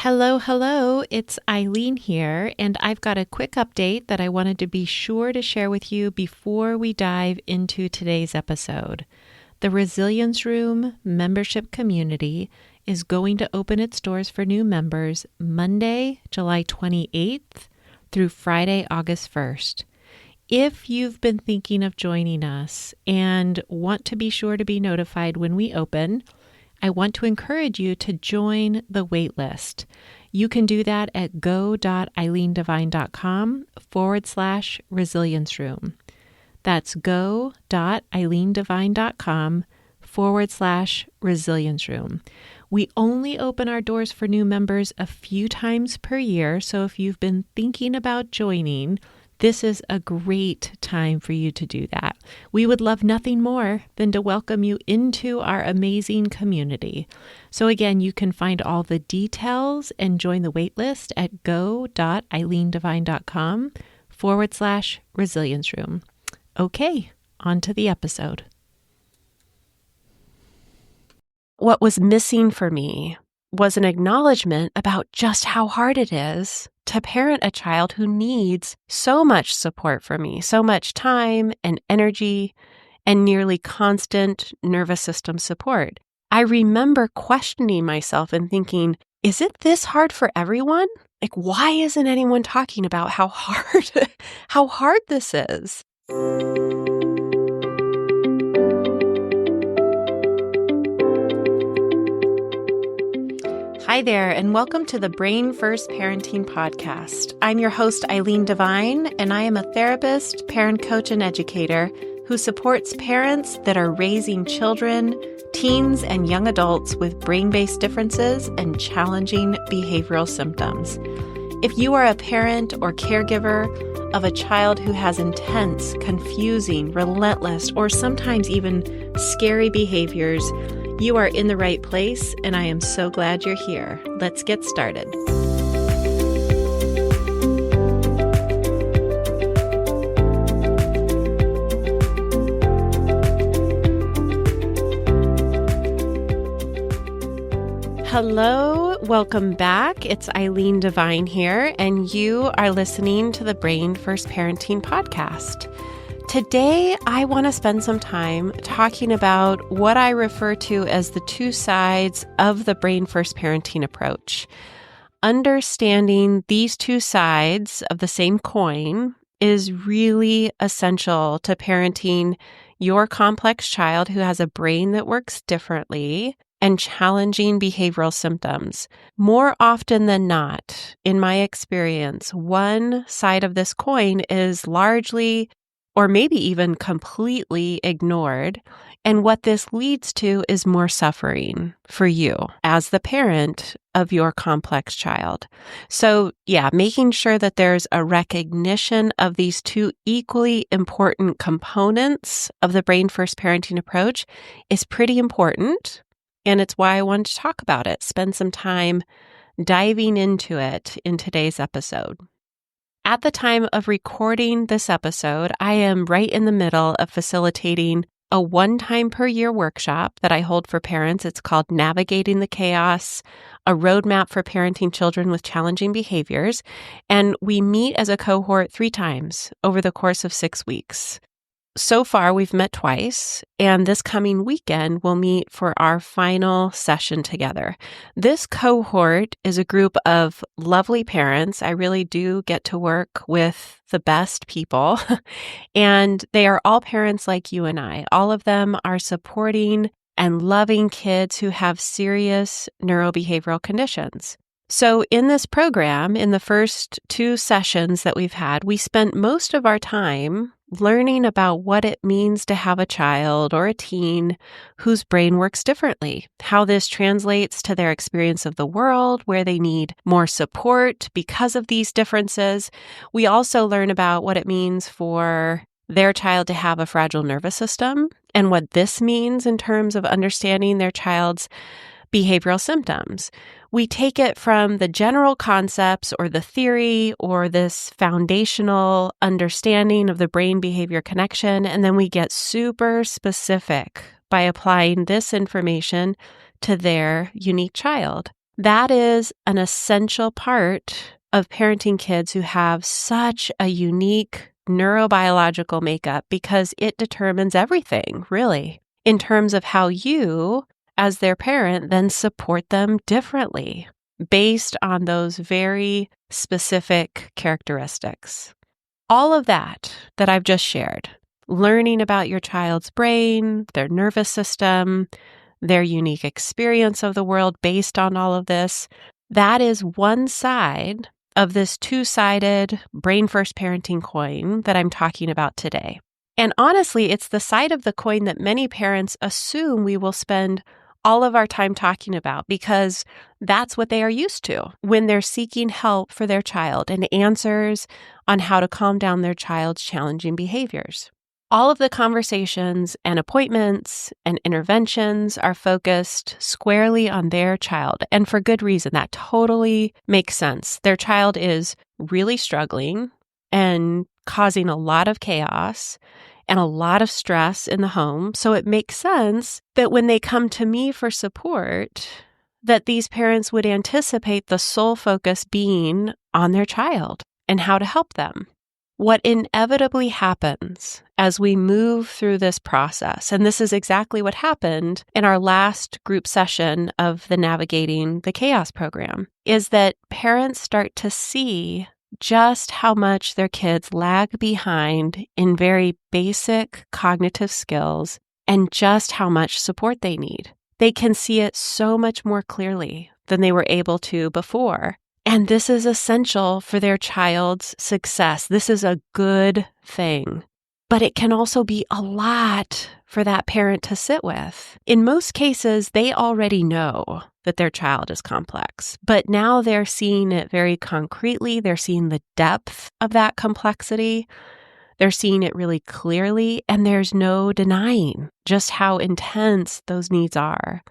Hello, hello. It's Eileen here, and I've got a quick update that I wanted to be sure to share with you before we dive into today's episode. The Resilience Room membership community is going to open its doors for new members Monday, July 28th through Friday, August 1st. If you've been thinking of joining us and want to be sure to be notified when we open, I want to encourage you to join the waitlist. You can do that at go.eileendivine.com/resilience room. That's go.eileendivine.com/resilience room. We only open our doors for new members a few times per year, so if you've been thinking about joining, this is a great time for you to do that. We would love nothing more than to welcome you into our amazing community. So again, you can find all the details and join the waitlist at go.eileendivine.com/resilience room. Okay, on to the episode. What was missing for me was an acknowledgement about just how hard it is to parent a child who needs so much support from me, so much time and energy and nearly constant nervous system support. I remember questioning myself and thinking, is it this hard for everyone? Like, why isn't anyone talking about how hard this is? Hi there, and welcome to the Brain First Parenting Podcast. I'm your host, Eileen Devine, and I am a therapist, parent coach, and educator who supports parents that are raising children, teens, and young adults with brain-based differences and challenging behavioral symptoms. If you are a parent or caregiver of a child who has intense, confusing, relentless, or sometimes even scary behaviors, you are in the right place, and I am so glad you're here. Let's get started. Hello, welcome back. It's Eileen Devine here, and you are listening to the Brain First Parenting Podcast. Today, I want to spend some time talking about what I refer to as the two sides of the Brain First Parenting approach. Understanding these two sides of the same coin is really essential to parenting your complex child who has a brain that works differently and challenging behavioral symptoms. More often than not, in my experience, one side of this coin is largely or maybe even completely ignored. And what this leads to is more suffering for you as the parent of your complex child. So making sure that there's a recognition of these two equally important components of the Brain First Parenting approach is pretty important. And it's why I wanted to talk about it, spend some time diving into it in today's episode. At the time of recording this episode, I am right in the middle of facilitating a one-time per year workshop that I hold for parents. It's called Navigating the Chaos, a roadmap for parenting children with challenging behaviors. And we meet as a cohort 3 times over the course of 6 weeks. So far, we've met twice, and this coming weekend, we'll meet for our final session together. This cohort is a group of lovely parents. I really do get to work with the best people, and they are all parents like you and I. All of them are supporting and loving kids who have serious neurobehavioral conditions. So in this program, in the first 2 sessions that we've had, we spent most of our time learning about what it means to have a child or a teen whose brain works differently, how this translates to their experience of the world, where they need more support because of these differences. We also learn about what it means for their child to have a fragile nervous system and what this means in terms of understanding their child's behavioral symptoms. We take it from the general concepts or the theory or this foundational understanding of the brain behavior connection, and then we get super specific by applying this information to their unique child. That is an essential part of parenting kids who have such a unique neurobiological makeup because it determines everything, really, in terms of how you, as their parent, then support them differently based on those very specific characteristics. All of that I've just shared, learning about your child's brain, their nervous system, their unique experience of the world based on all of this, that is one side of this two-sided brain-first parenting coin that I'm talking about today. And honestly, it's the side of the coin that many parents assume we will spend all of our time talking about because that's what they are used to when they're seeking help for their child and answers on how to calm down their child's challenging behaviors. All of the conversations and appointments and interventions are focused squarely on their child, and for good reason. That totally makes sense. Their child is really struggling and causing a lot of chaos and a lot of stress in the home. So it makes sense that when they come to me for support, that these parents would anticipate the sole focus being on their child and how to help them. What inevitably happens as we move through this process, and this is exactly what happened in our last group session of the Navigating the Chaos program, is that parents start to see just how much their kids lag behind in very basic cognitive skills and just how much support they need. They can see it so much more clearly than they were able to before. And this is essential for their child's success. This is a good thing. But it can also be a lot for that parent to sit with. In most cases, they already know that their child is complex, but now they're seeing it very concretely. They're seeing the depth of that complexity. They're seeing it really clearly, and there's no denying just how intense those needs are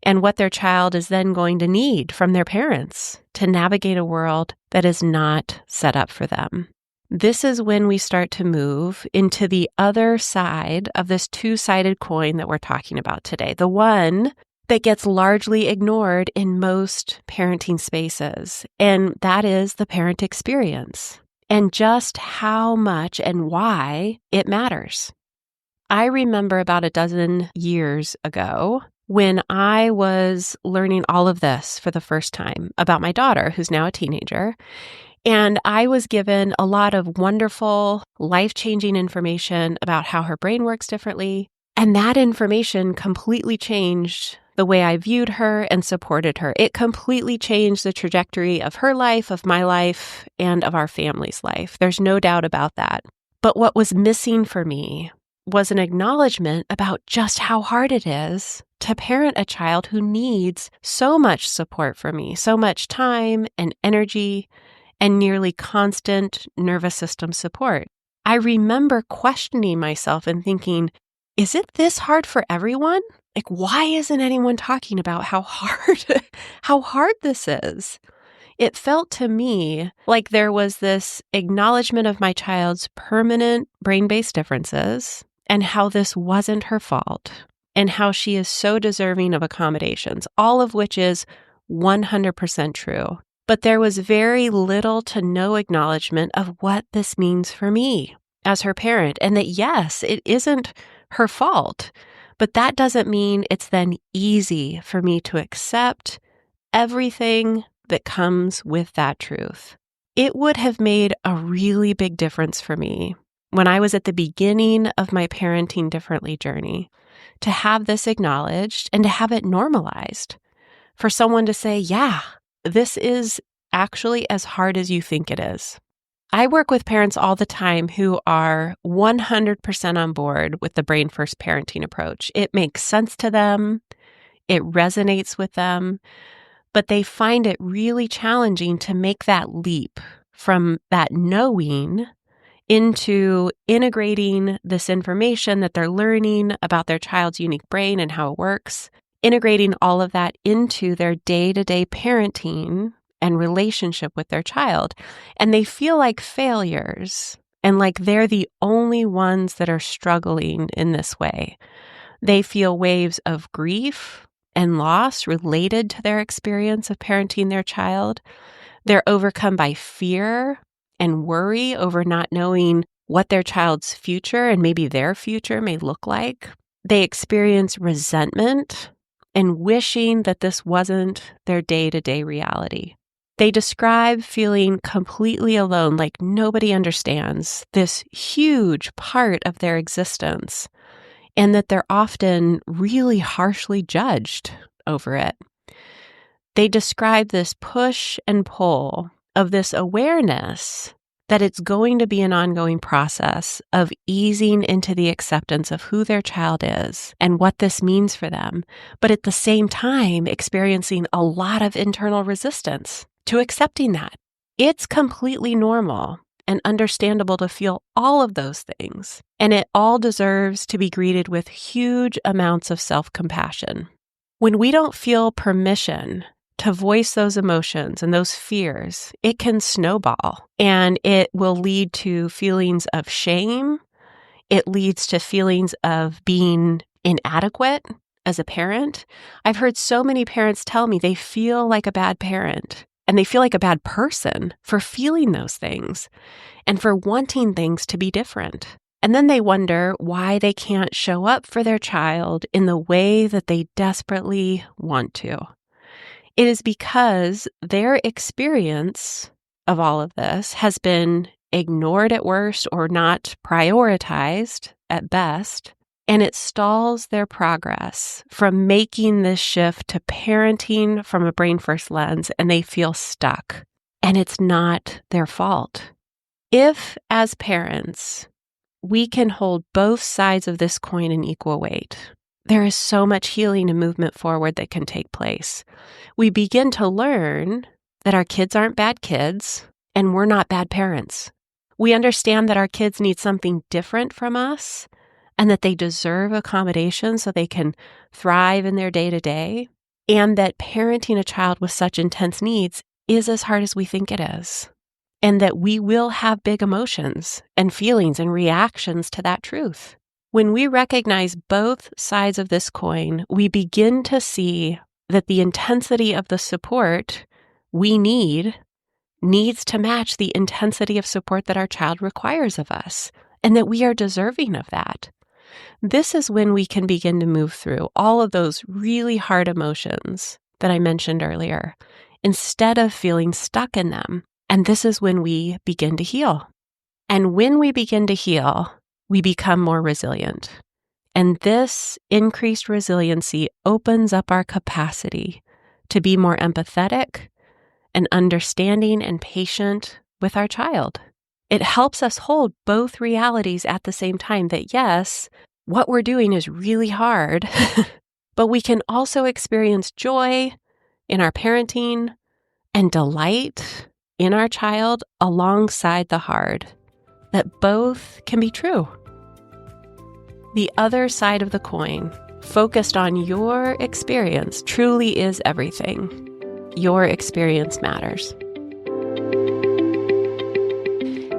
and what their child is then going to need from their parents to navigate a world that is not set up for them. This is when we start to move into the other side of this two-sided coin that we're talking about today, the one that gets largely ignored in most parenting spaces, and that is the parent experience and just how much and why it matters. I remember about a dozen years ago when I was learning all of this for the first time about my daughter, who's now a teenager. And I was given a lot of wonderful, life-changing information about how her brain works differently. And that information completely changed the way I viewed her and supported her. It completely changed the trajectory of her life, of my life, and of our family's life. There's no doubt about that. But what was missing for me was an acknowledgement about just how hard it is to parent a child who needs so much support from me, so much time and energy and nearly constant nervous system support. I remember questioning myself and thinking, is it this hard for everyone? Like, why isn't anyone talking about how hard this is? It felt to me like there was this acknowledgement of my child's permanent brain-based differences and how this wasn't her fault and how she is so deserving of accommodations, all of which is 100% true. But there was very little to no acknowledgement of what this means for me as her parent, and that yes, it isn't her fault, but that doesn't mean it's then easy for me to accept everything that comes with that truth. It would have made a really big difference for me when I was at the beginning of my parenting differently journey to have this acknowledged and to have it normalized. For someone to say, yeah, this is actually as hard as you think it is. I work with parents all the time who are 100% on board with the brain first parenting approach. It makes sense to them. It resonates with them, but they find it really challenging to make that leap from that knowing into integrating this information that they're learning about their child's unique brain and how it works, integrating all of that into their day-to-day parenting and relationship with their child. And they feel like failures and like they're the only ones that are struggling in this way. They feel waves of grief and loss related to their experience of parenting their child. They're overcome by fear and worry over not knowing what their child's future and maybe their future may look like. They experience resentment and wishing that this wasn't their day-to-day reality. They describe feeling completely alone, like nobody understands this huge part of their existence, and that they're often really harshly judged over it. They describe this push and pull of this awareness that it's going to be an ongoing process of easing into the acceptance of who their child is and what this means for them, but at the same time experiencing a lot of internal resistance to accepting that. It's completely normal and understandable to feel all of those things, and it all deserves to be greeted with huge amounts of self-compassion. When we don't feel permission to voice those emotions and those fears, it can snowball, and it will lead to feelings of shame. It leads to feelings of being inadequate as a parent. I've heard so many parents tell me they feel like a bad parent and they feel like a bad person for feeling those things and for wanting things to be different. And then they wonder why they can't show up for their child in the way that they desperately want to. It is because their experience of all of this has been ignored at worst or not prioritized at best, and it stalls their progress from making this shift to parenting from a brain first lens, and they feel stuck, and it's not their fault. If, as parents, we can hold both sides of this coin in equal weight, there is so much healing and movement forward that can take place. We begin to learn that our kids aren't bad kids and we're not bad parents. We understand that our kids need something different from us and that they deserve accommodation so they can thrive in their day-to-day, and that parenting a child with such intense needs is as hard as we think it is, and that we will have big emotions and feelings and reactions to that truth. When we recognize both sides of this coin, we begin to see that the intensity of the support we needs to match the intensity of support that our child requires of us, and that we are deserving of that. This is when we can begin to move through all of those really hard emotions that I mentioned earlier, instead of feeling stuck in them. And this is when we begin to heal. And when we begin to heal, we become more resilient. And this increased resiliency opens up our capacity to be more empathetic and understanding and patient with our child. It helps us hold both realities at the same time, that yes, what we're doing is really hard, but we can also experience joy in our parenting and delight in our child alongside the hard, that both can be true. The other side of the coin, focused on your experience, truly is everything. Your experience matters.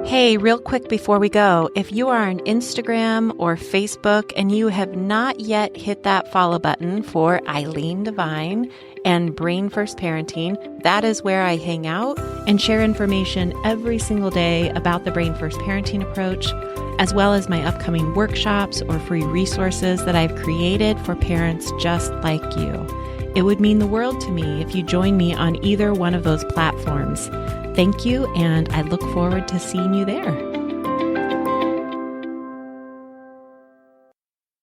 Hey, real quick before we go, if you are on Instagram or Facebook and you have not yet hit that follow button for Eileen Devine and Brain First Parenting, that is where I hang out and share information every single day about the Brain First Parenting approach, as well as my upcoming workshops or free resources that I've created for parents just like you. It would mean the world to me if you join me on either one of those platforms. Thank you, and I look forward to seeing you there.